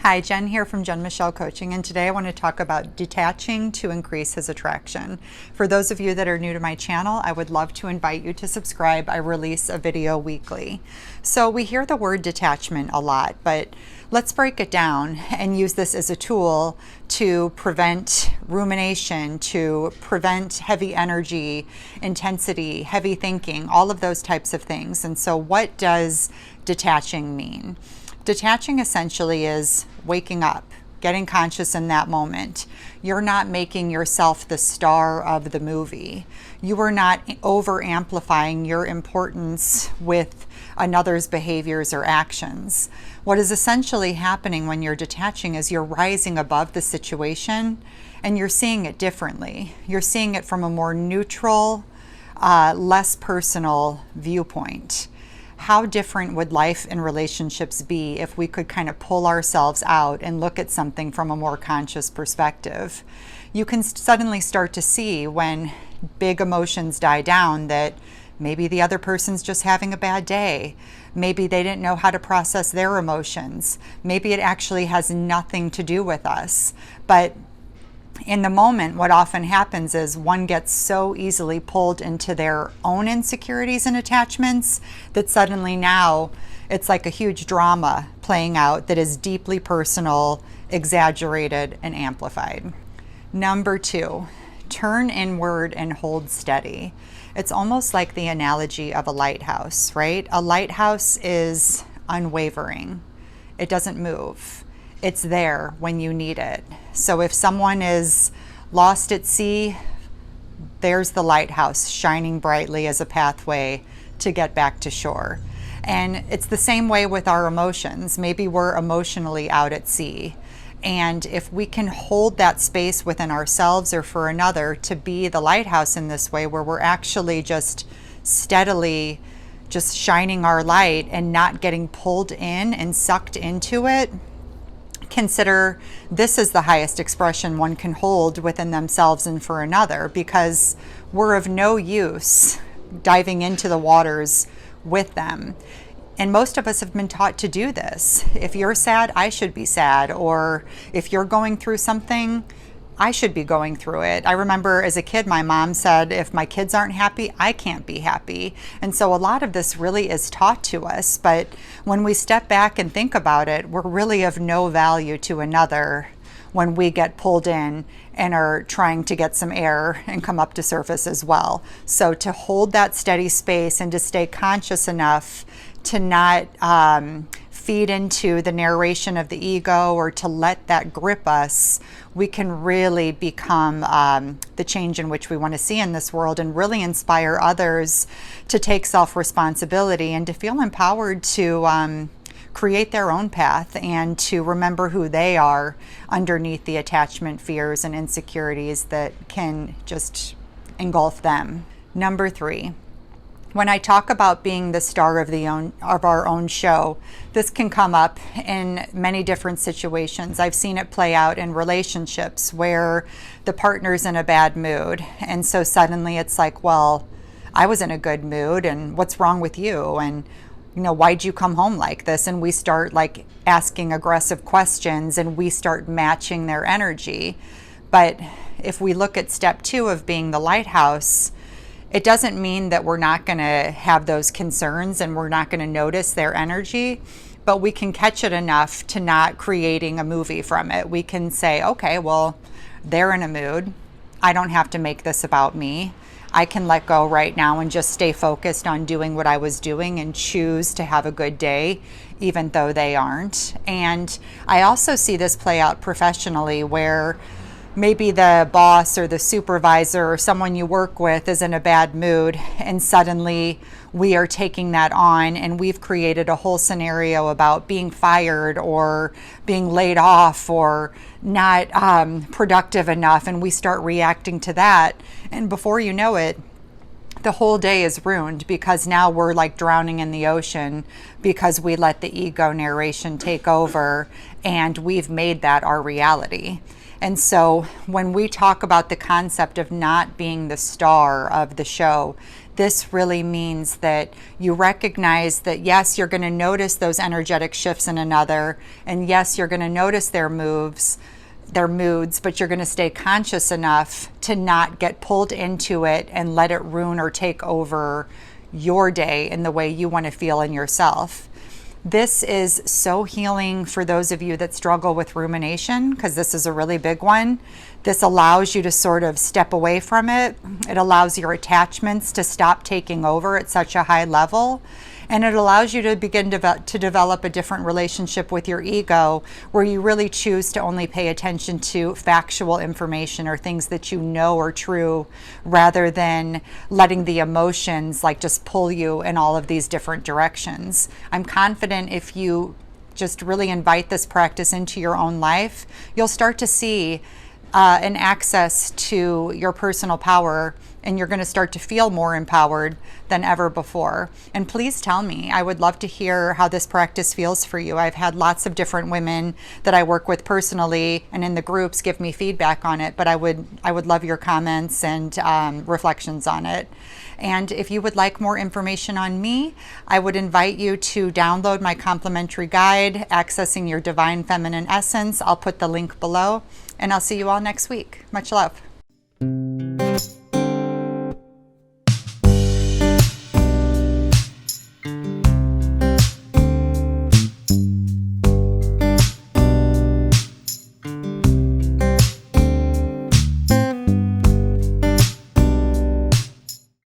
Hi, Jen here from Jen Michelle Coaching, and today I want to talk about detaching to increase his attraction. For those of you that are new to my channel, I would love to invite you to subscribe. I release a video weekly. So we hear the word detachment a lot, but let's break it down and use this as a tool to prevent rumination, to prevent heavy energy, intensity, heavy thinking, all of those types of things. And so what does detaching mean? Detaching essentially is waking up, getting conscious in that moment. You're not making yourself the star of the movie. You are not over amplifying your importance with another's behaviors or actions. What is essentially happening when you're detaching is you're rising above the situation and you're seeing it differently. You're seeing it from a more neutral, less personal viewpoint. How different would life and relationships be if we could kind of pull ourselves out and look at something from a more conscious perspective? You can suddenly start to see when big emotions die down that maybe the other person's just having a bad day. Maybe they didn't know how to process their emotions. Maybe it actually has nothing to do with us. But in the moment, what often happens is one gets so easily pulled into their own insecurities and attachments that suddenly now it's like a huge drama playing out that is deeply personal, exaggerated, and amplified. Number 2, turn inward and hold steady. It's almost like the analogy of a lighthouse, right? A lighthouse is unwavering. It doesn't move. It's there when you need it. So if someone is lost at sea, there's the lighthouse shining brightly as a pathway to get back to shore. And it's the same way with our emotions. Maybe we're emotionally out at sea. And if we can hold that space within ourselves or for another to be the lighthouse in this way, where we're actually just steadily just shining our light and not getting pulled in and sucked into it, consider this is the highest expression one can hold within themselves and for another, because we're of no use diving into the waters with them. And most of us have been taught to do this. If you're sad, I should be sad. Or if you're going through something, I should be going through it. I remember as a kid, my mom said, if my kids aren't happy, I can't be happy. And so a lot of this really is taught to us. But when we step back and think about it, we're really of no value to another when we get pulled in and are trying to get some air and come up to surface as well. So to hold that steady space and to stay conscious enough to not feed into the narration of the ego or to let that grip us, we can really become the change in which we want to see in this world and really inspire others to take self-responsibility and to feel empowered to create their own path and to remember who they are underneath the attachment, fears, and insecurities that can just engulf them. Number 3. When I talk about being the star of our own show, this can come up in many different situations. I've seen it play out in relationships where the partner's in a bad mood. And so suddenly it's like, well, I was in a good mood and what's wrong with you? And why'd you come home like this? And we start like asking aggressive questions and we start matching their energy. But if we look at step 2 of being the lighthouse, it doesn't mean that we're not going to have those concerns and we're not going to notice their energy, but we can catch it enough to not creating a movie from it. We can say, okay, well, they're in a mood. I don't have to make this about me. I can let go right now and just stay focused on doing what I was doing and choose to have a good day, even though they aren't. And I also see this play out professionally where maybe the boss or the supervisor or someone you work with is in a bad mood and suddenly we are taking that on and we've created a whole scenario about being fired or being laid off or not productive enough, and we start reacting to that, and before you know it, the whole day is ruined because now we're like drowning in the ocean because we let the ego narration take over and we've made that our reality. And so when we talk about the concept of not being the star of the show, this really means that you recognize that, yes, you're going to notice those energetic shifts in another, and yes, you're going to notice their moves, their moods, but you're going to stay conscious enough to not get pulled into it and let it ruin or take over your day in the way you want to feel in yourself. This is so healing for those of you that struggle with rumination, because this is a really big one. This allows you to sort of step away from it. It allows your attachments to stop taking over at such a high level. And it allows you to begin to develop a different relationship with your ego, where you really choose to only pay attention to factual information or things that you know are true, rather than letting the emotions like just pull you in all of these different directions. I'm confident if you just really invite this practice into your own life, you'll start to see an access to your personal power, and you're going to start to feel more empowered than ever before. And please tell me. I would love to hear how this practice feels for you. I've had lots of different women that I work with personally and in the groups give me feedback on it, but I would love your comments and reflections on it. And if you would like more information on me, I would invite you to download my complimentary guide, Accessing Your Divine Feminine Essence. I'll put the link below, and I'll see you all next week. Much love.